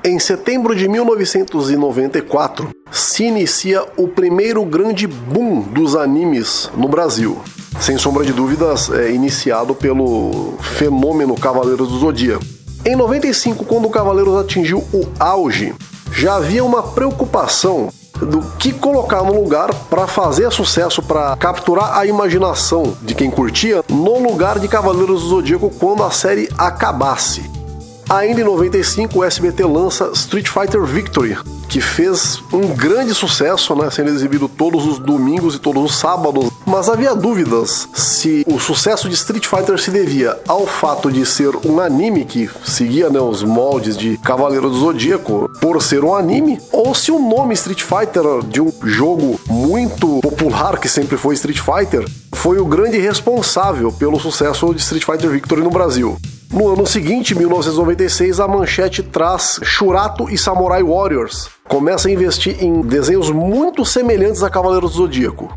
Em setembro de 1994, se inicia o primeiro grande boom dos animes no Brasil. Sem sombra de dúvidas, iniciado pelo fenômeno Cavaleiros do Zodíaco. Em 95, quando o Cavaleiros atingiu o auge, já havia uma preocupação do que colocar no lugar para fazer sucesso, para capturar a imaginação de quem curtia, no lugar de Cavaleiros do Zodíaco quando a série acabasse. Ainda em 95, o SBT lança Street Fighter Victory, que fez um grande sucesso, sendo exibido todos os domingos e todos os sábados. Mas havia dúvidas se o sucesso de Street Fighter se devia ao fato de ser um anime que seguia os moldes de Cavaleiro do Zodíaco por ser um anime, ou se o nome Street Fighter, de um jogo muito popular que sempre foi Street Fighter, foi o grande responsável pelo sucesso de Street Fighter Victory no Brasil. No ano seguinte, 1996, a Manchete traz Shurato e Samurai Warriors. Começa a investir em desenhos muito semelhantes a Cavaleiros do Zodíaco.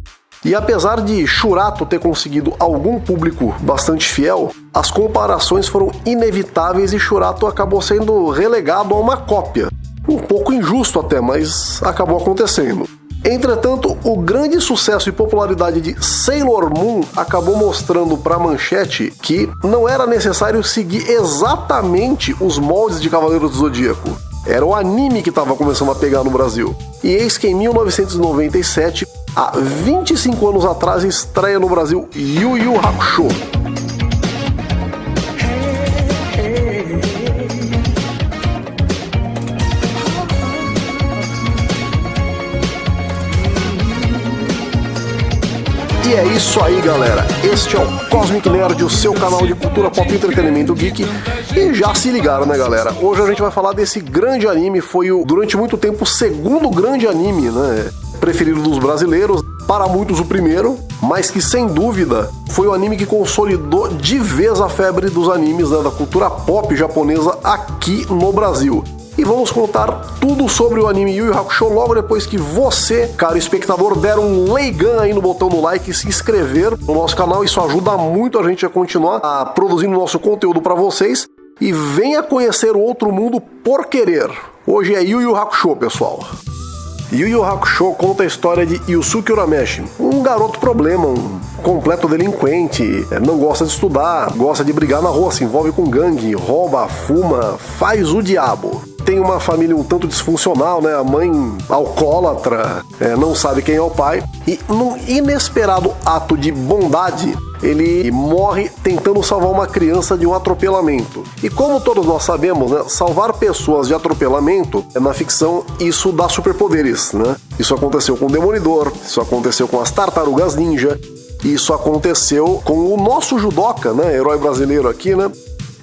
E apesar de Shurato ter conseguido algum público bastante fiel, as comparações foram inevitáveis e Shurato acabou sendo relegado a uma cópia. Um pouco injusto até, mas acabou acontecendo. Entretanto, o grande sucesso e popularidade de Sailor Moon acabou mostrando para a Manchete que não era necessário seguir exatamente os moldes de Cavaleiros do Zodíaco. Era o anime que estava começando a pegar no Brasil. E eis que em 1997, há 25 anos atrás, estreia no Brasil Yu Yu Hakusho. E é isso aí, galera. Este é o Cosmic Nerd, o seu canal de cultura pop e entretenimento geek. E já se ligaram, galera? Hoje a gente vai falar desse grande anime. Foi, durante muito tempo, o segundo grande anime, preferido dos brasileiros. Para muitos, o primeiro. Mas que, sem dúvida, foi o anime que consolidou de vez a febre dos animes, da cultura pop japonesa aqui no Brasil. E vamos contar tudo sobre o anime Yu Yu Hakusho logo depois que você, caro espectador, der um leigão aí no botão do like e se inscrever no nosso canal. Isso ajuda muito a gente a continuar produzindo nosso conteúdo para vocês. E venha conhecer o outro mundo por querer. Hoje é Yu Yu Hakusho, pessoal. Yu Yu Hakusho conta a história de Yusuke Urameshi, um garoto problema, um completo delinquente, não gosta de estudar, gosta de brigar na rua, se envolve com gangue, rouba, fuma, faz o diabo. Tem uma família um tanto disfuncional, a mãe alcoólatra, não sabe quem é o pai, e num inesperado ato de bondade, ele morre tentando salvar uma criança de um atropelamento. E como todos nós sabemos, salvar pessoas de atropelamento, na ficção, isso dá superpoderes, Isso aconteceu com o Demolidor, isso aconteceu com as Tartarugas Ninja, isso aconteceu com o nosso judoca, herói brasileiro aqui,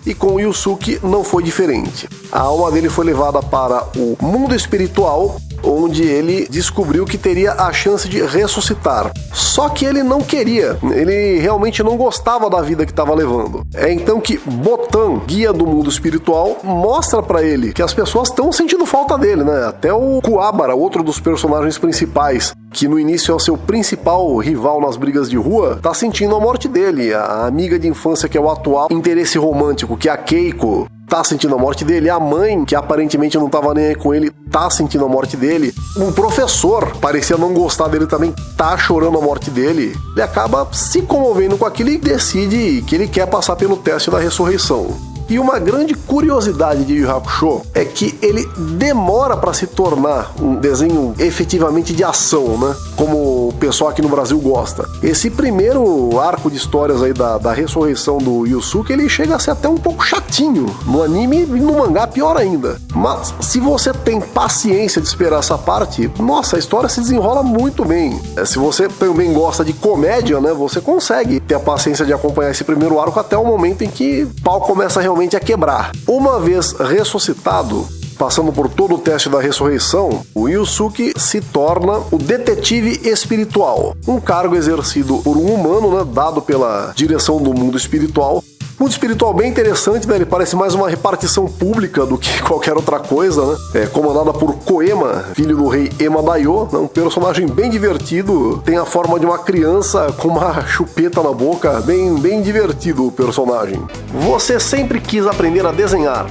E com o Yusuke não foi diferente. A alma dele foi levada para o mundo espiritual, onde ele descobriu que teria a chance de ressuscitar. Só que ele não queria, ele realmente não gostava da vida que estava levando. É então que Botan, guia do mundo espiritual, mostra para ele que as pessoas estão sentindo falta dele, Até o Kuwabara, outro dos personagens principais, que no início é o seu principal rival nas brigas de rua, tá sentindo a morte dele. A amiga de infância, que é o atual interesse romântico, que é a Keiko, tá sentindo a morte dele. A mãe, que aparentemente não tava nem aí com ele, tá sentindo a morte dele. O professor, parecia não gostar dele também, tá chorando a morte dele. Ele acaba se comovendo com aquilo e decide que ele quer passar pelo teste da ressurreição. E uma grande curiosidade de Yu Yu Hakusho é que ele demora para se tornar um desenho efetivamente de ação, Como o pessoal aqui no Brasil gosta. Esse primeiro arco de histórias aí da ressurreição do Yusuke, ele chega a ser até um pouco chatinho. No anime e no mangá, pior ainda. Mas se você tem paciência de esperar essa parte, nossa, a história se desenrola muito bem. Se você também gosta de comédia, você consegue ter a paciência de acompanhar esse primeiro arco até o momento em que o pau começa realmente a quebrar. Uma vez ressuscitado, passando por todo o teste da ressurreição, o Yusuke se torna o detetive espiritual, um cargo exercido por um humano, dado pela direção do mundo espiritual. Mundo espiritual bem interessante, Ele parece mais uma repartição pública do que qualquer outra coisa, comandada por Koema, filho do rei Ema Daio, um personagem bem divertido, tem a forma de uma criança com uma chupeta na boca, bem divertido o personagem. Você sempre quis aprender a desenhar,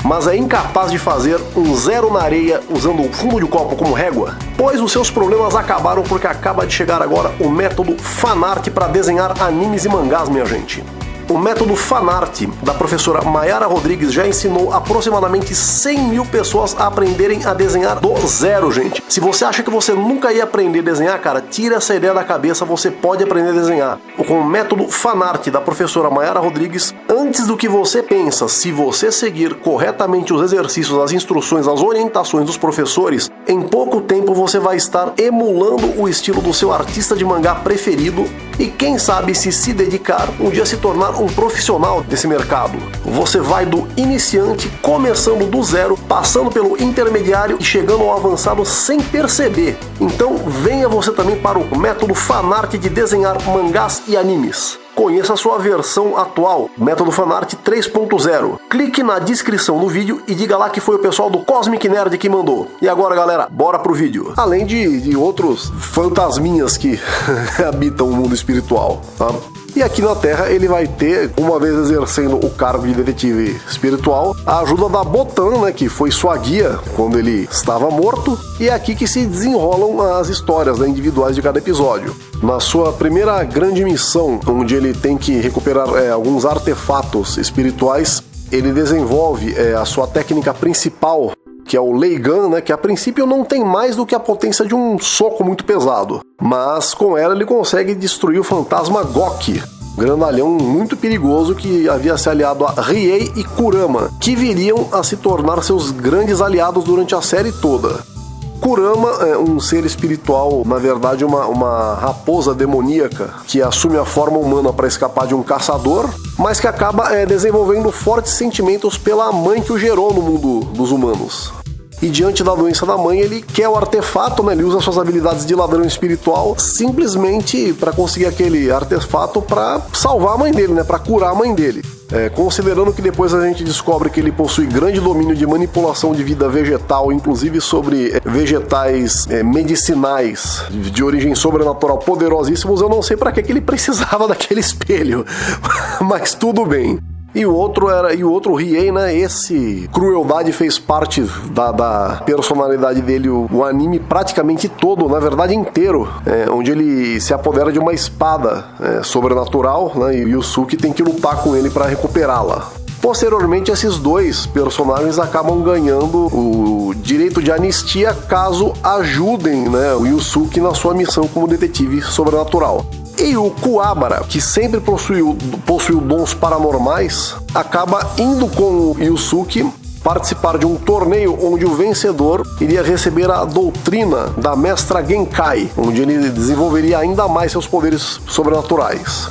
mas é incapaz de fazer um zero na areia usando o fundo de copo como régua? Pois os seus problemas acabaram porque acaba de chegar agora o método Fanart para desenhar animes e mangás, minha gente. O método Fanart da professora Mayara Rodrigues já ensinou aproximadamente 100 mil pessoas a aprenderem a desenhar do zero, gente. Se você acha que você nunca ia aprender a desenhar, cara, tira essa ideia da cabeça, você pode aprender a desenhar. Com o método Fanart da professora Mayara Rodrigues, antes do que você pensa, se você seguir corretamente os exercícios, as instruções, as orientações dos professores, em pouco tempo você vai estar emulando o estilo do seu artista de mangá preferido e quem sabe se dedicar, um dia se tornar um profissional desse mercado. Você vai do iniciante, começando do zero, passando pelo intermediário e chegando ao avançado sem perceber. Então venha você também para o método Fanart de desenhar mangás e animes. Conheça a sua versão atual, método Fanart 3.0. Clique na descrição do vídeo e diga lá que foi o pessoal do Cosmic Nerd que mandou. E agora, galera, bora pro vídeo. Além de outros fantasminhas que habitam o mundo espiritual, tá? E aqui na Terra ele vai ter, uma vez exercendo o cargo de detetive espiritual, a ajuda da Botan, né, que foi sua guia quando ele estava morto, e é aqui que se desenrolam as histórias, né, individuais de cada episódio. Na sua primeira grande missão, onde ele tem que recuperar alguns artefatos espirituais, ele desenvolve a sua técnica principal, que é o Leigan, né, que a princípio não tem mais do que a potência de um soco muito pesado. Mas com ela ele consegue destruir o fantasma Gok, grandalhão muito perigoso que havia se aliado a Riei e Kurama, que viriam a se tornar seus grandes aliados durante a série toda. Kurama é um ser espiritual, na verdade uma raposa demoníaca que assume a forma humana para escapar de um caçador, mas que acaba desenvolvendo fortes sentimentos pela mãe que o gerou no mundo dos humanos. E diante da doença da mãe, ele quer o artefato, né? Ele usa suas habilidades de ladrão espiritual simplesmente para conseguir aquele artefato para salvar a mãe dele, né? Para curar a mãe dele. Considerando que depois a gente descobre que ele possui grande domínio de manipulação de vida vegetal, inclusive sobre vegetais medicinais de origem sobrenatural poderosíssimos, eu não sei para que ele precisava daquele espelho, mas tudo bem. E o outro Riei, né? Esse crueldade fez parte da personalidade dele, o anime praticamente todo, na verdade inteiro, onde ele se apodera de uma espada sobrenatural, né? E o Yusuke tem que lutar com ele para recuperá-la. Posteriormente, esses dois personagens acabam ganhando o direito de anistia caso ajudem, né, o Yusuke na sua missão como detetive sobrenatural. E o Kuwabara, que sempre possuiu dons paranormais, acaba indo com o Yusuke participar de um torneio onde o vencedor iria receber a doutrina da mestra Genkai, onde ele desenvolveria ainda mais seus poderes sobrenaturais,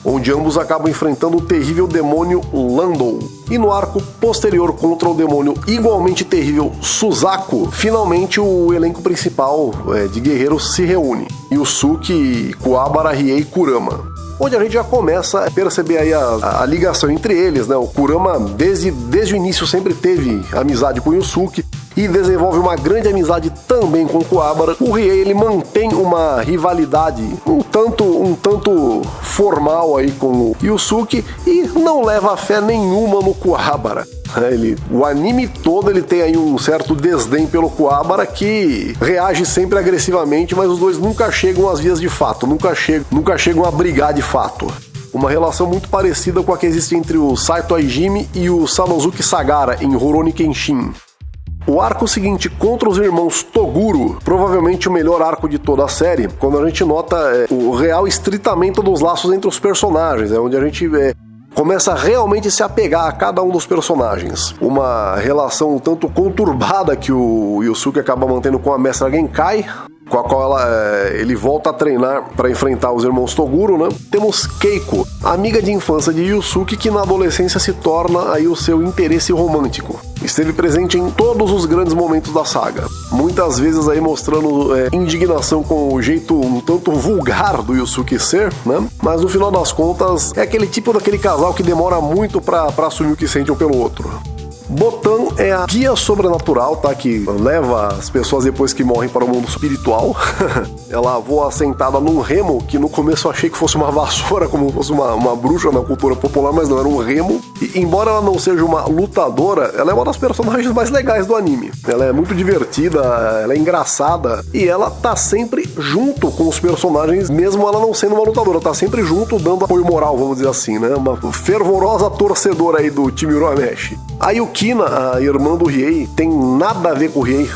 onde ambos acabam enfrentando o terrível demônio Landou. E no arco posterior contra o demônio igualmente terrível Suzaku, finalmente o elenco principal de guerreiros se reúne: Yusuke, Kuwabara, Riei e Kurama. Onde a gente já começa a perceber aí a ligação entre eles, né? O Kurama desde o início sempre teve amizade com o Yusuke e desenvolve uma grande amizade também com o Kuwabara. O Riei, ele mantém uma rivalidade um tanto formal aí com o Yusuke e não leva fé nenhuma no Kuwabara. O anime todo ele tem aí um certo desdém pelo Kuwabara, que reage sempre agressivamente, mas os dois nunca chegam às vias de fato, nunca chegam a brigar de fato. Uma relação muito parecida com a que existe entre o Saito Aijimi e o Sanosuke Sagara em Rurouni Kenshin. O arco seguinte contra os irmãos Toguro, provavelmente o melhor arco de toda a série, quando a gente nota o real estreitamento dos laços entre os personagens, onde a gente começa a realmente se apegar a cada um dos personagens. Uma relação um tanto conturbada que o Yusuke acaba mantendo com a mestra Genkai, com a qual ele volta a treinar para enfrentar os irmãos Toguro, né? Temos Keiko, amiga de infância de Yusuke, que na adolescência se torna aí o seu interesse romântico. Esteve presente em todos os grandes momentos da saga, muitas vezes aí mostrando indignação com o jeito um tanto vulgar do Yusuke ser, né? Mas no final das contas é aquele tipo daquele casal que demora muito para assumir o que sente um pelo outro. Botan é a guia sobrenatural, tá? Que leva as pessoas depois que morrem para o mundo espiritual. Ela voa sentada num remo, que no começo eu achei que fosse uma vassoura, como se fosse uma bruxa na cultura popular, mas não, era um remo. E embora ela não seja uma lutadora, ela é uma das personagens mais legais do anime. Ela é muito divertida, ela é engraçada, e ela tá sempre junto com os personagens, mesmo ela não sendo uma lutadora, tá sempre junto, dando apoio moral, vamos dizer assim, né? Uma fervorosa torcedora aí do time Urameshi. A Yukina, a irmã do Riei, tem nada a ver com o Riei,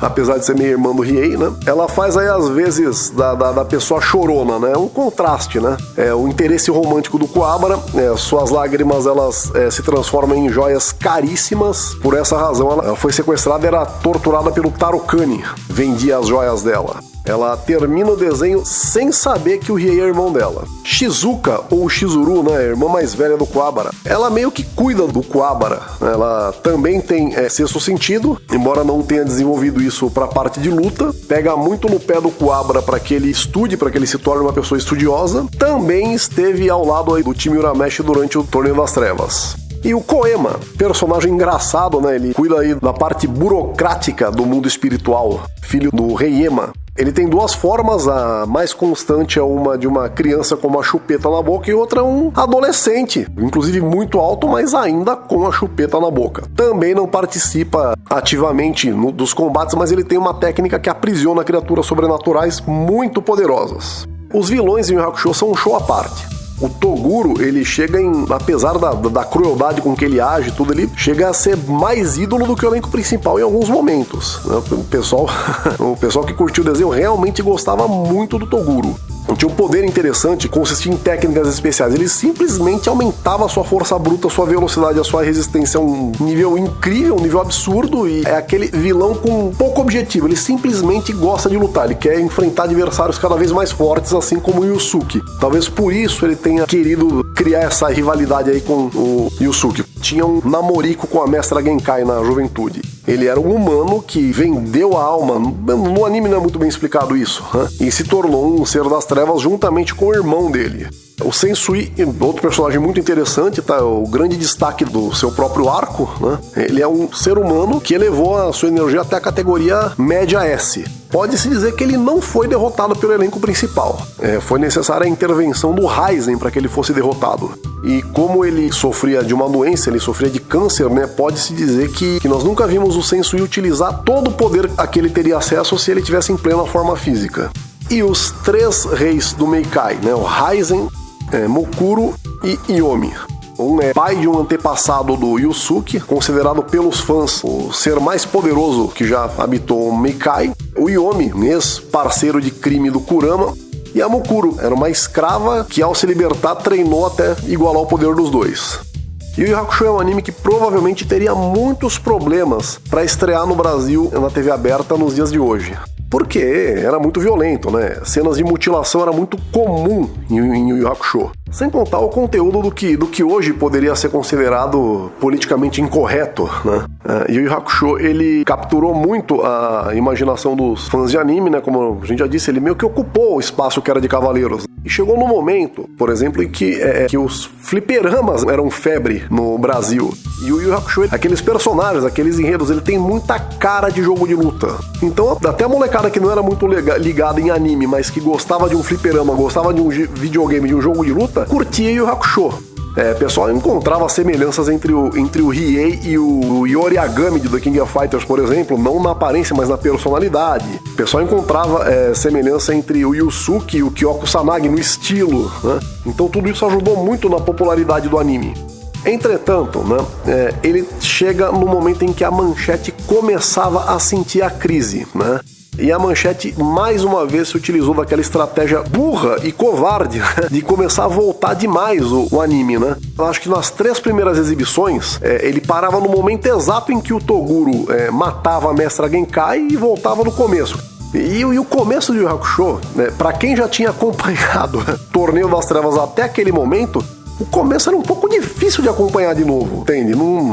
apesar de ser meio irmã do Riei, né? Ela faz aí, às vezes, da pessoa chorona, né? Um contraste, né? O interesse romântico do Kuwabara, suas lágrimas, elas se transformam em joias caríssimas. Por essa razão, ela foi sequestrada e era torturada pelo Tarukani, vendia as joias dela. Ela termina o desenho sem saber que o Riei é irmão dela. Shizuka, ou Shizuru, né, a irmã mais velha do Kuwabara, ela meio que cuida do Kuwabara. Ela também tem sexto sentido, embora não tenha desenvolvido isso para a parte de luta. Pega muito no pé do Kuwabara para que ele estude, para que ele se torne uma pessoa estudiosa. Também esteve ao lado aí do time Urameshi durante o Torneio das Trevas. E o Koema, personagem engraçado, né? Ele cuida aí da parte burocrática do mundo espiritual, filho do Rei Ema. Ele tem duas formas, a mais constante é uma de uma criança com uma chupeta na boca e outra um adolescente, inclusive muito alto, mas ainda com a chupeta na boca. Também não participa ativamente dos combates, mas ele tem uma técnica que aprisiona criaturas sobrenaturais muito poderosas. Os vilões em Yu Yu Hakusho são um show à parte. O Toguro, ele chega apesar da crueldade com que ele age, tudo, ele chega a ser mais ídolo do que o elenco principal em alguns momentos, né? O pessoal que curtiu o desenho realmente gostava muito do Toguro. Tinha um poder interessante, consistia em técnicas especiais. Ele simplesmente aumentava a sua força bruta, a sua velocidade, a sua resistência a um nível incrível, um nível absurdo, e é aquele vilão com pouco objetivo. Ele simplesmente gosta de lutar, ele quer enfrentar adversários cada vez mais fortes, assim como o Yusuke. Talvez por isso ele tenha querido criar essa rivalidade aí com o Yusuke. Tinha um namorico com a mestra Genkai na juventude. Ele era um humano que vendeu a alma, no anime não é muito bem explicado isso, né? E se tornou um ser das trevas juntamente com o irmão dele. O Sensui, outro personagem muito interessante, tá? O grande destaque do seu próprio arco, né? Ele é um ser humano que elevou a sua energia até a categoria média S. Pode-se dizer que ele não foi derrotado pelo elenco principal. Foi necessária a intervenção do Raizen para que ele fosse derrotado. E como ele sofria de uma doença, ele sofria de câncer, né? Pode-se dizer que nós nunca vimos o Sensui utilizar todo o poder a que ele teria acesso se ele tivesse em plena forma física. E os três reis do Meikai, né? O Raizen, Mukuro e Yomi. Um é pai de um antepassado do Yusuke, considerado pelos fãs o ser mais poderoso que já habitou o Meikai. O Yomi, ex-parceiro de crime do Kurama. E a Mukuro era uma escrava que, ao se libertar, treinou até igualar o poder dos dois. Yu Yu Hakusho é um anime que provavelmente teria muitos problemas para estrear no Brasil na TV aberta nos dias de hoje. Porque era muito violento, né? Cenas de mutilação era muito comum em Yu Yu Hakusho. Sem contar o conteúdo do que hoje poderia ser considerado politicamente incorreto, né? Yu Yu Hakusho, ele capturou muito a imaginação dos fãs de anime, né? Como a gente já disse, ele meio que ocupou o espaço que era de cavaleiros. E chegou no momento, por exemplo, em que os fliperamas eram febre no Brasil. E o Yu Yu Hakusho, aqueles personagens, aqueles enredos, ele tem muita cara de jogo de luta. Então, até a molecada que não era muito ligada em anime, mas que gostava de um fliperama, gostava de um videogame, de um jogo de luta, curtia Yu Yu Hakusho. O pessoal encontrava semelhanças entre o Riei e o Yoriagami de The King of Fighters, por exemplo, não na aparência, mas na personalidade. O pessoal encontrava semelhança entre o Yusuke e o Kyoko Sanagi no estilo, né? Então tudo isso ajudou muito na popularidade do anime. Entretanto, né, ele chega no momento em que a Manchete começava a sentir a crise, né? E a Manchete, mais uma vez, se utilizou daquela estratégia burra e covarde de começar a voltar demais o anime, né? Eu acho que nas 3 primeiras exibições, ele parava no momento exato em que o Toguro matava a mestra Genkai e voltava no começo. E o começo de Yu Yu Hakusho, né, pra quem já tinha acompanhado o Torneio das Trevas até aquele momento, o começo era um pouco difícil de acompanhar de novo, entende?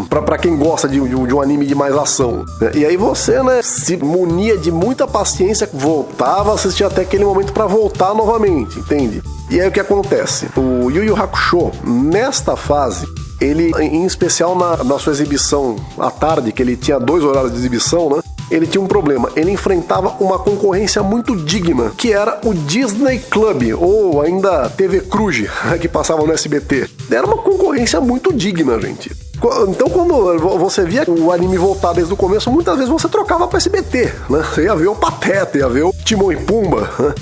Pra quem gosta de um anime de mais ação. E aí você, né, se munia de muita paciência, voltava a assistir até aquele momento pra voltar novamente, entende? E aí o que acontece? O Yu Yu Hakusho, nesta fase, ele, em especial na sua exibição à tarde, que ele tinha 2 horários de exibição, né? Ele tinha um problema, ele enfrentava uma concorrência muito digna, que era o Disney Club, ou ainda TV Cruz, que passava no SBT. Era uma concorrência muito digna, gente. Então, quando você via o anime voltar desde o começo, muitas vezes você trocava para SBT, né? Você ia ver o Pateta, ia ver o Timão e Pumba, né?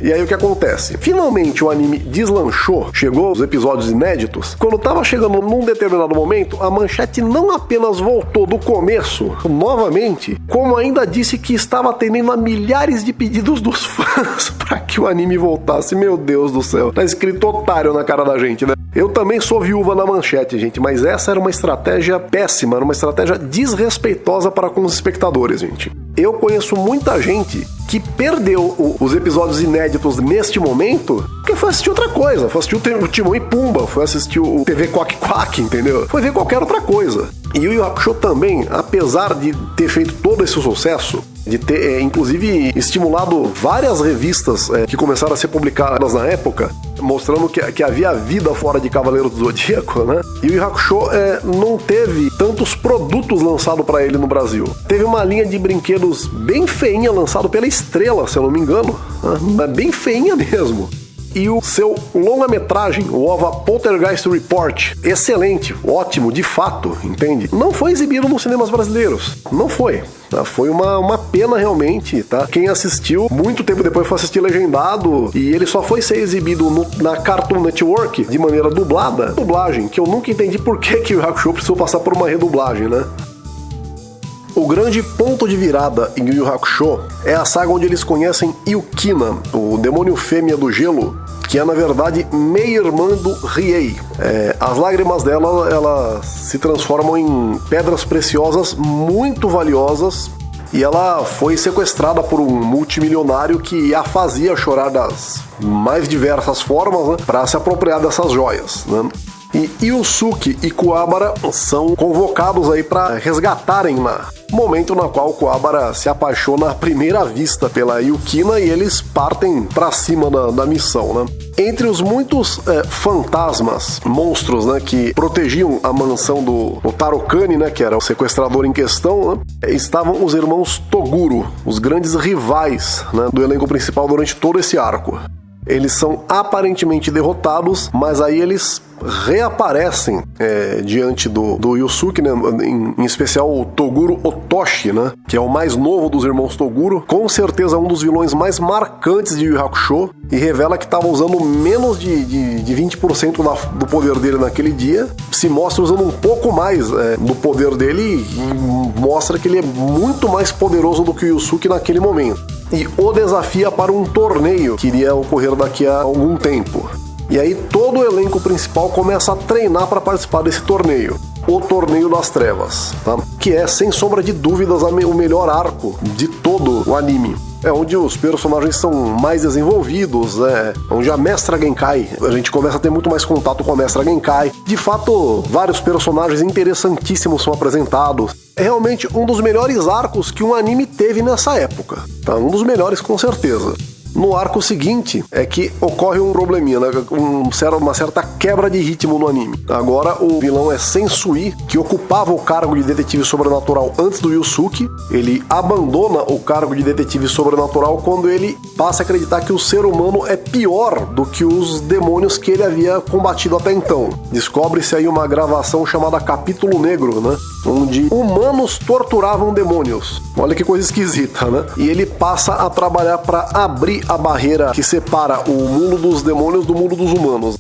E aí o que acontece? Finalmente o anime deslanchou, chegou aos episódios inéditos. Quando tava chegando num determinado momento, a Manchete não apenas voltou do começo, novamente, como ainda disse que estava atendendo a milhares de pedidos dos fãs para que o anime voltasse. Meu Deus do céu, tá escrito otário na cara da gente, né? Eu também sou viúva na Manchete, gente, mas essa era uma estratégia péssima, era uma estratégia desrespeitosa para com os espectadores, gente. Eu conheço muita gente que perdeu os episódios inéditos neste momento porque foi assistir outra coisa, foi assistir o Timão e Pumba, foi assistir o TV Quack Quack, entendeu? Foi ver qualquer outra coisa. E o Yu Yu Hakusho também, apesar de ter feito todo esse sucesso, de ter, inclusive, estimulado várias revistas que começaram a ser publicadas na época, mostrando que havia vida fora de Cavaleiro do Zodíaco, né? E o Yu Yu Hakusho não teve tantos produtos lançados para ele no Brasil. Teve uma linha de brinquedos bem feinha lançado pela Estrela, se eu não me engano, né? Bem feinha mesmo. E o seu longa-metragem, o OVA Poltergeist Report, excelente, ótimo, de fato, entende? Não foi exibido nos cinemas brasileiros, não foi. Tá? Foi uma pena realmente, tá? Quem assistiu, muito tempo depois foi assistir legendado, e ele só foi ser exibido na Cartoon Network de maneira dublada. Dublagem, que eu nunca entendi por que o Hakusho precisou passar por uma redublagem, né? O grande ponto de virada em Yu Yu Hakusho é a saga onde eles conhecem Yukina, o demônio fêmea do gelo, que é na verdade meia-irmã do Riei. As lágrimas dela, elas se transformam em pedras preciosas muito valiosas, e ela foi sequestrada por um multimilionário que a fazia chorar das mais diversas formas, né, para se apropriar dessas joias, né? E Yusuke e Kuwabara são convocados aí para resgatarem momento no qual Kuwabara se apaixona à primeira vista pela Yukina e eles partem para cima da missão, né? Entre os muitos fantasmas, monstros, né, que protegiam a mansão do Tarokani, né, que era o sequestrador em questão, né, estavam os irmãos Toguro, os grandes rivais, né, do elenco principal durante todo esse arco. Eles são aparentemente derrotados, mas aí eles reaparecem diante do Yusuke, né? Em especial o Toguro Otoshi, né? Que é o mais novo dos irmãos Toguro, com certeza um dos vilões mais marcantes de Yu Yu Hakusho, e revela que estava usando menos de 20% do poder dele naquele dia, se mostra usando um pouco mais do poder dele e mostra que ele é muito mais poderoso do que o Yusuke naquele momento. E o desafia para um torneio que iria ocorrer daqui a algum tempo. E aí todo o elenco principal começa a treinar para participar desse torneio. O Torneio das Trevas, tá? Que é, sem sombra de dúvidas, o melhor arco de todo o anime. É onde os personagens são mais desenvolvidos, onde a Mestra Genkai, a gente começa a ter muito mais contato com a Mestra Genkai. De fato, vários personagens interessantíssimos são apresentados. É realmente um dos melhores arcos que um anime teve nessa época, tá? Um dos melhores, com certeza. No arco seguinte é que ocorre um probleminha, né? Uma certa quebra de ritmo no anime. Agora o vilão é Sensui, que ocupava o cargo de detetive sobrenatural antes do Yusuke. Ele abandona o cargo de detetive sobrenatural quando ele passa a acreditar que o ser humano é pior do que os demônios que ele havia combatido até então. Descobre-se aí uma gravação chamada Capítulo Negro, né? Onde humanos torturavam demônios. Olha que coisa esquisita, né? E ele passa a trabalhar para abrir a barreira que separa o mundo dos demônios do mundo dos humanos.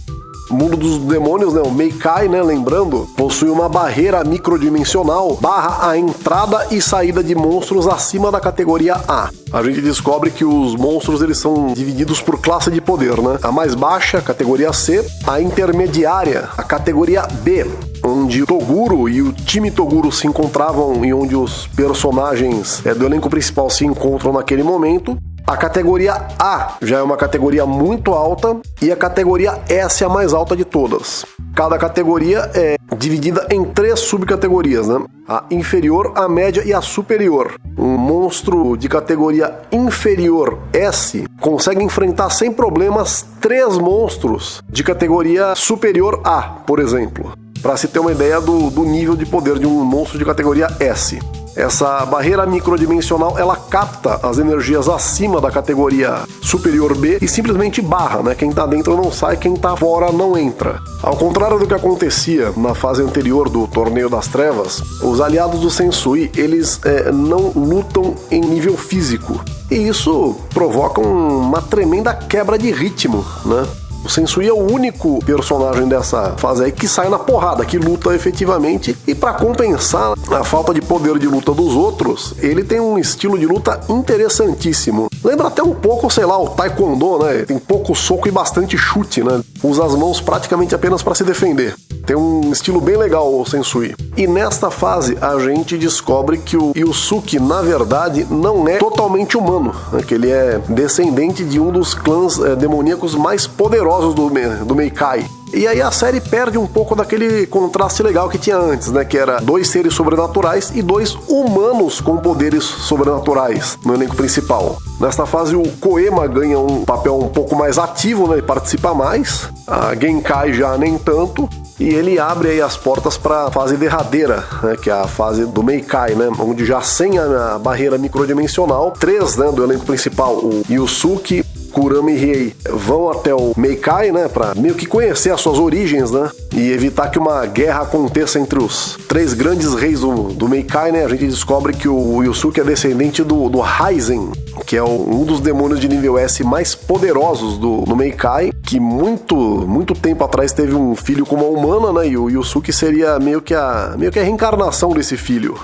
O mundo dos demônios, né, o Meikai, né, lembrando, possui uma barreira microdimensional barra a entrada e saída de monstros acima da categoria A. A gente descobre que os monstros eles são divididos por classe de poder, né? A mais baixa, a categoria C, a intermediária, a categoria B, onde o Toguro e o time Toguro se encontravam e onde os personagens do elenco principal se encontram naquele momento. A categoria A já é uma categoria muito alta e a categoria S é a mais alta de todas. Cada categoria é dividida em 3 subcategorias, né? A inferior, a média e a superior. Um monstro de categoria inferior S consegue enfrentar sem problemas 3 monstros de categoria superior A, por exemplo. para se ter uma ideia do nível de poder de um monstro de categoria S. Essa barreira microdimensional, ela capta as energias acima da categoria superior B e simplesmente barra, né? Quem tá dentro não sai, quem tá fora não entra. Ao contrário do que acontecia na fase anterior do Torneio das Trevas, os aliados do Sensui, eles não lutam em nível físico. E isso provoca uma tremenda quebra de ritmo, né? O Sensui é o único personagem dessa fase aí que sai na porrada, que luta efetivamente, e para compensar a falta de poder de luta dos outros, ele tem um estilo de luta interessantíssimo. Lembra até um pouco, sei lá, o Taekwondo, né? Tem pouco soco e bastante chute, né? Usa as mãos praticamente apenas para se defender. Tem um estilo bem legal o Sensui. E nesta fase a gente descobre que o Yusuke, na verdade, não é totalmente humano, né? Que ele é descendente de um dos clãs demoníacos mais poderosos do Meikai. E aí a série perde um pouco daquele contraste legal que tinha antes, né? Que era 2 seres sobrenaturais e 2 humanos com poderes sobrenaturais no elenco principal. Nesta fase o Koema ganha um papel um pouco mais ativo, né? E participa mais. A Genkai já nem tanto. E ele abre aí as portas para a fase derradeira, né, que é a fase do Meikai, né, onde já sem a barreira microdimensional, 3, né, do elenco principal, o Yusuke, Kurama e Riei, vão até o Meikai, né, para meio que conhecer as suas origens, né, e evitar que uma guerra aconteça entre os 3 grandes reis do Meikai, né. A gente descobre que o Yusuke é descendente do Raizen, que é um dos demônios de nível S mais poderosos do Meikai, que muito tempo atrás teve um filho com uma humana, né, e o Yusuke seria meio que a reencarnação desse filho.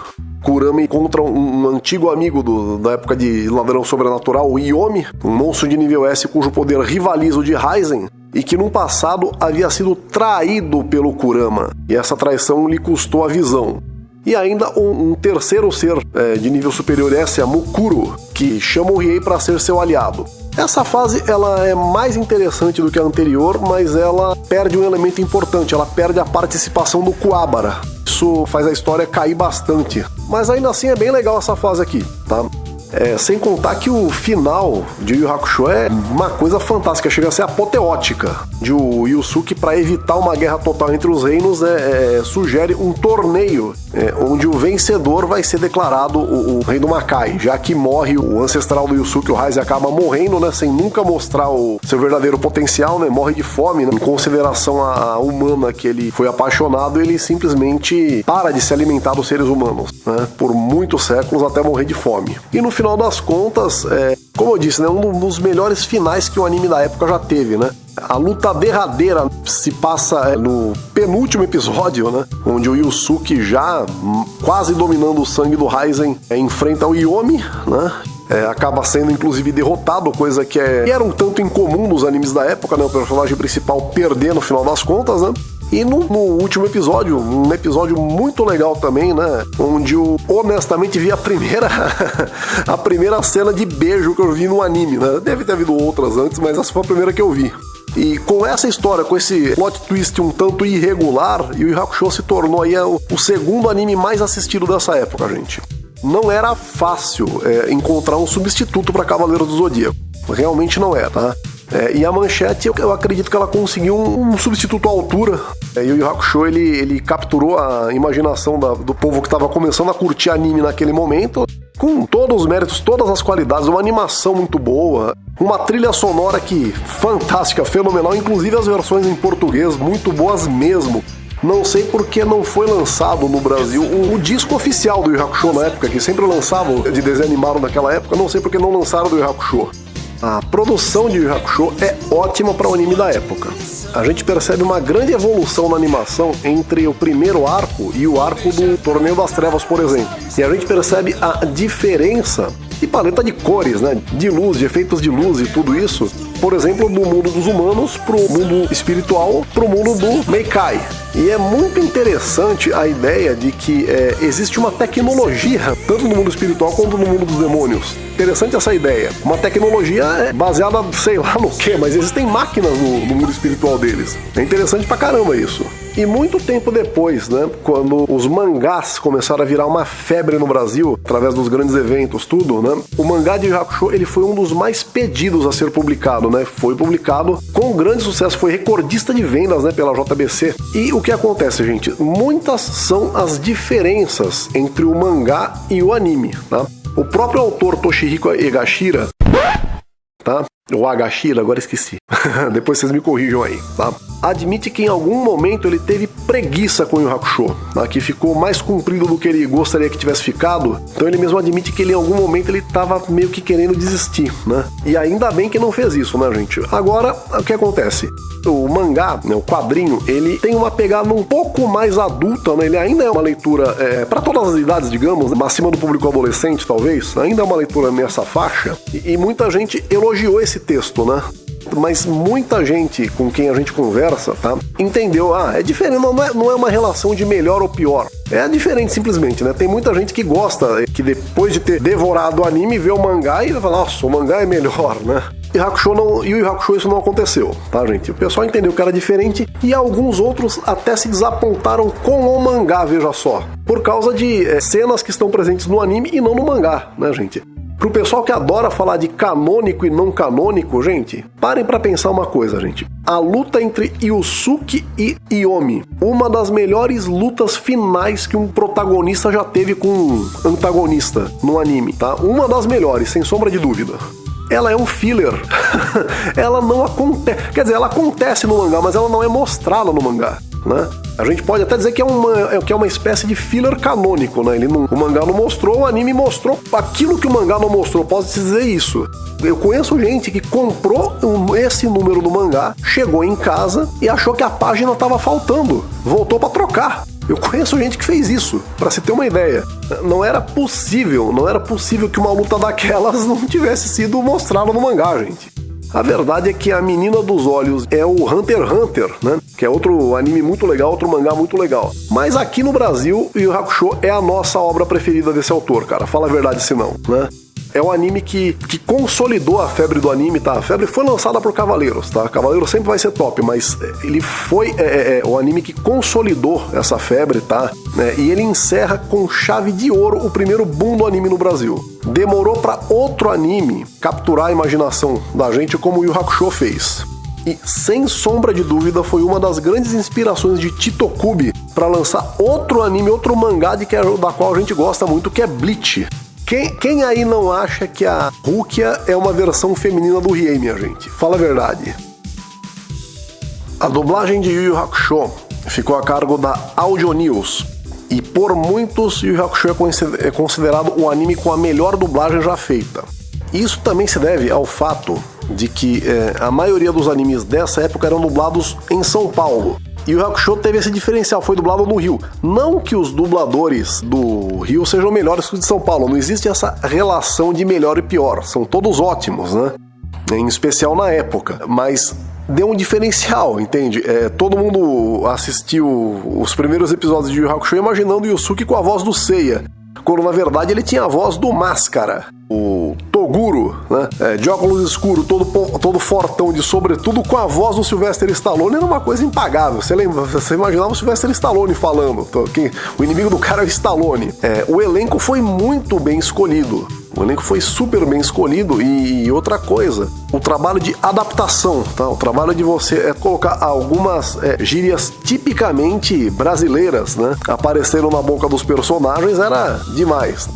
Kurama encontra um antigo amigo da época de Ladrão Sobrenatural, o Yomi, um monstro de nível S cujo poder rivaliza o de Raizen, e que no passado havia sido traído pelo Kurama, e essa traição lhe custou a visão. E ainda um terceiro ser de nível superior S, a Mukuro, que chama o Riei para ser seu aliado. Essa fase ela é mais interessante do que a anterior, mas ela perde um elemento importante, ela perde a participação do Kuwabara. Isso faz a história cair bastante. Mas ainda assim é bem legal essa fase aqui, tá? Sem contar que o final de Yu Yu Hakusho é uma coisa fantástica, chega a ser apoteótica. De o Yusuke, para evitar uma guerra total entre os reinos, sugere um torneio onde o vencedor vai ser declarado o rei do Makai, já que morre o ancestral do Yusuke, o Raizen, acaba morrendo, né, sem nunca mostrar o seu verdadeiro potencial, né, morre de fome, né, em consideração à humana que ele foi apaixonado, ele simplesmente para de se alimentar dos seres humanos, né, por muitos séculos até morrer de fome. E no final das contas, como eu disse, né, um dos melhores finais que o anime da época já teve, né? A luta derradeira se passa no penúltimo episódio, né? Onde o Yusuke, já quase dominando o sangue do Raizen, enfrenta o Yomi, né? Acaba sendo inclusive derrotado, coisa que era um tanto incomum nos animes da época, né? O personagem principal perder no final das contas, né? E no último episódio, um episódio muito legal também, né? Onde eu honestamente vi a primeira cena de beijo que eu vi no anime, né? Deve ter havido outras antes, mas essa foi a primeira que eu vi. E com essa história, com esse plot twist um tanto irregular, Yu Yu Hakusho se tornou aí o segundo anime mais assistido dessa época, gente. Não era fácil encontrar um substituto para Cavaleiro do Zodíaco. Realmente não é, tá? E a Manchete, eu acredito que ela conseguiu um substituto à altura. Yu Yu Hakusho, ele capturou a imaginação do povo que estava começando a curtir anime naquele momento, com todos os méritos, todas as qualidades, uma animação muito boa, uma trilha sonora que fantástica, fenomenal, inclusive as versões em português muito boas mesmo. Não sei porque não foi lançado no Brasil o disco oficial do Yu Yu Hakusho na época, que sempre lançavam de desenho animado naquela época, não sei porque não lançaram do Yu Yu Hakusho. A produção de Yu Yu Hakusho é ótima para o anime da época. A gente percebe uma grande evolução na animação entre o primeiro arco e o arco do Torneio das Trevas, por exemplo. E a gente percebe a diferença de paleta de cores, né? De luz, de efeitos de luz e tudo isso. Por exemplo, do mundo dos humanos pro mundo espiritual, pro mundo do Meikai. E é muito interessante a ideia de que existe uma tecnologia, tanto no mundo espiritual quanto no mundo dos demônios. Interessante essa ideia. Uma tecnologia baseada, sei lá no que, mas existem máquinas no mundo espiritual deles. É interessante pra caramba isso. E muito tempo depois, né, quando os mangás começaram a virar uma febre no Brasil, através dos grandes eventos, tudo, né, o mangá de Yu Yu Hakusho, ele foi um dos mais pedidos a ser publicado, né, foi publicado com grande sucesso, foi recordista de vendas, né, pela JBC. E o que acontece, gente? Muitas são as diferenças entre o mangá e o anime, tá? O próprio autor Toshihiko Egashira, tá? O Agashira, agora esqueci. Depois vocês me corrijam aí, tá? Admite que em algum momento ele teve preguiça com o Yu Yu Hakusho, tá? Que ficou mais comprido do que ele gostaria que tivesse ficado. Então ele mesmo admite que ele, em algum momento ele estava meio que querendo desistir, né? E ainda bem que não fez isso, né, gente? Agora, o que acontece? O mangá, né, o quadrinho, ele tem uma pegada um pouco mais adulta, né? Ele ainda é uma leitura para todas as idades, digamos, acima do público adolescente, talvez. Ainda é uma leitura nessa faixa. E muita gente elogiou esse texto, né? Mas muita gente com quem a gente conversa, tá, entendeu, é diferente, não é uma relação de melhor ou pior, é diferente simplesmente, né? Tem muita gente que gosta, que depois de ter devorado o anime, vê o mangá e vai falar, nossa, o mangá é melhor, né? E Yu Yu Hakusho isso não aconteceu, tá, gente? O pessoal entendeu que era diferente e alguns outros até se desapontaram com o mangá, veja só, por causa de cenas que estão presentes no anime e não no mangá, né, gente? Pro pessoal que adora falar de canônico e não canônico, gente, parem pra pensar uma coisa, gente. A luta entre Yusuke e Iyomi, uma das melhores lutas finais que um protagonista já teve com um antagonista no anime, tá? Uma das melhores, sem sombra de dúvida. Ela é um filler. Ela não acontece. Quer dizer, ela acontece no mangá, mas ela não é mostrada no mangá, né? A gente pode até dizer que é uma espécie de filler canônico, né? O mangá não mostrou, o anime mostrou aquilo que o mangá não mostrou, posso dizer isso. Eu conheço gente que comprou esse número do mangá, chegou em casa e achou que a página estava faltando, voltou para trocar. Eu conheço gente que fez isso, pra se ter uma ideia. Não era possível que uma luta daquelas não tivesse sido mostrada no mangá, gente. A verdade é que a menina dos olhos é o Hunter x Hunter, né? Que é outro anime muito legal, outro mangá muito legal. Mas aqui no Brasil, Yu Yu Hakusho é a nossa obra preferida desse autor, cara. Fala a verdade se não, né? É o anime que consolidou a febre do anime, tá? A febre foi lançada por Cavaleiros, tá? Cavaleiros sempre vai ser top, mas ele foi o anime que consolidou essa febre, tá? E ele encerra com chave de ouro o primeiro boom do anime no Brasil. Demorou para outro anime capturar a imaginação da gente como o Yu Yu Hakusho fez. E, sem sombra de dúvida, foi uma das grandes inspirações de Tito Kubo para lançar outro anime, outro mangá da qual a gente gosta muito, que é Bleach. Quem aí não acha que a Rukia é uma versão feminina do Riei, minha gente? Fala a verdade. A dublagem de Yu Yu Hakusho ficou a cargo da Audio News. E por muitos, Yu Yu Hakusho é considerado o anime com a melhor dublagem já feita. Isso também se deve ao fato de que a maioria dos animes dessa época eram dublados em São Paulo. E o Hakusho teve esse diferencial, foi dublado no Rio. Não que os dubladores do Rio sejam melhores que os de São Paulo, não existe essa relação de melhor e pior, são todos ótimos, né? Em especial na época, mas deu um diferencial, entende? Todo mundo assistiu os primeiros episódios de Yu Yu Hakusho imaginando o Yusuke com a voz do Seiya, quando na verdade ele tinha a voz do Máscara, o Toguro, né? De óculos escuros, todo fortão de sobretudo, com a voz do Sylvester Stallone, era uma coisa impagável. Você imaginava o Sylvester Stallone falando, o inimigo do cara é o Stallone. O elenco foi muito bem escolhido. O elenco foi super bem escolhido e outra coisa, o trabalho de adaptação, tá? O trabalho de você colocar algumas gírias tipicamente brasileiras, né? Apareceram na boca dos personagens, era demais.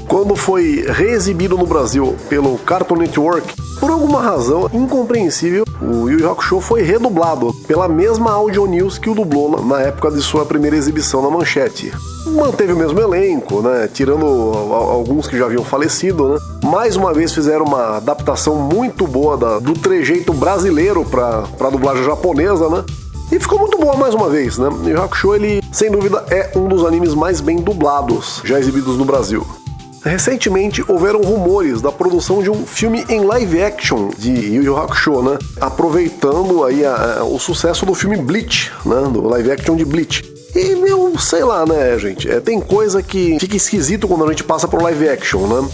Quando foi reexibido no Brasil pelo Cartoon Network, por alguma razão incompreensível, o Yu Yu Hakusho foi redublado pela mesma Audio News que o dublou na época de sua primeira exibição na Manchete. Manteve o mesmo elenco, né? Tirando alguns que já haviam falecido, né? Mais uma vez fizeram uma adaptação muito boa do trejeito brasileiro para a dublagem japonesa, né? E ficou muito boa mais uma vez, né? Yu Yu Hakusho, ele, sem dúvida, é um dos animes mais bem dublados já exibidos no Brasil. Recentemente houveram rumores da produção de um filme em live action de Yu Yu Hakusho, né? Aproveitando aí o sucesso do filme Bleach, né? Do live action de Bleach. E eu sei lá, né, gente? Tem coisa que fica esquisito quando a gente passa pro live action, né?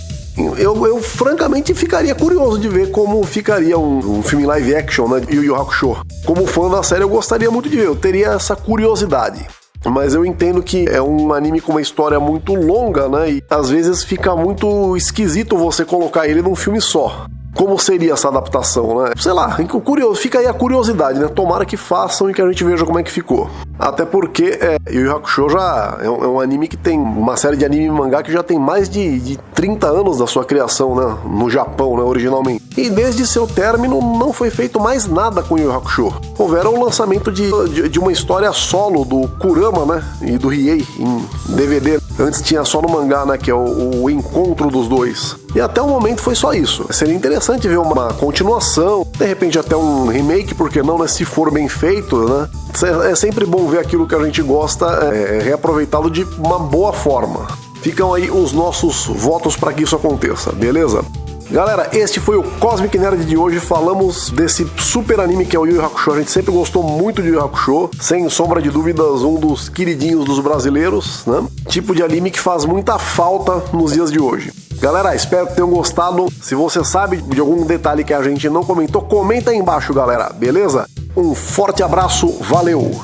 Eu francamente ficaria curioso de ver como ficaria um filme live action, né, de Yu Yu Hakusho. Como fã da série eu gostaria muito de ver, eu teria essa curiosidade. Mas eu entendo que é um anime com uma história muito longa, né? E às vezes fica muito esquisito você colocar ele num filme só. como seria essa adaptação, né? Sei lá, fica aí a curiosidade, né? Tomara que façam e que a gente veja como é que ficou. Até porque Yu Yu Hakusho já é um anime que tem uma série de anime e mangá que já tem mais de 30 anos da sua criação, né? No Japão, né? Originalmente. E desde seu término não foi feito mais nada com Yu Yu Hakusho. Houveram o lançamento de uma história solo do Kurama, né? E do Riei em DVD. Antes tinha só no mangá, né? Que é o encontro dos dois. E até o momento foi só isso. Seria interessante ver uma continuação, de repente até um remake, porque não, né? Se for bem feito, né? É sempre bom ver aquilo que a gente gosta reaproveitado de uma boa forma. Ficam aí os nossos votos para que isso aconteça, beleza? Galera, este foi o Cosmic Nerd de hoje. Falamos desse super anime que é o Yu Yu Hakusho. A gente sempre gostou muito de Yu Yu Hakusho. Sem sombra de dúvidas, um dos queridinhos dos brasileiros, né? Tipo de anime que faz muita falta nos dias de hoje. Galera, espero que tenham gostado. Se você sabe de algum detalhe que a gente não comentou, comenta aí embaixo, galera, beleza? Um forte abraço, valeu!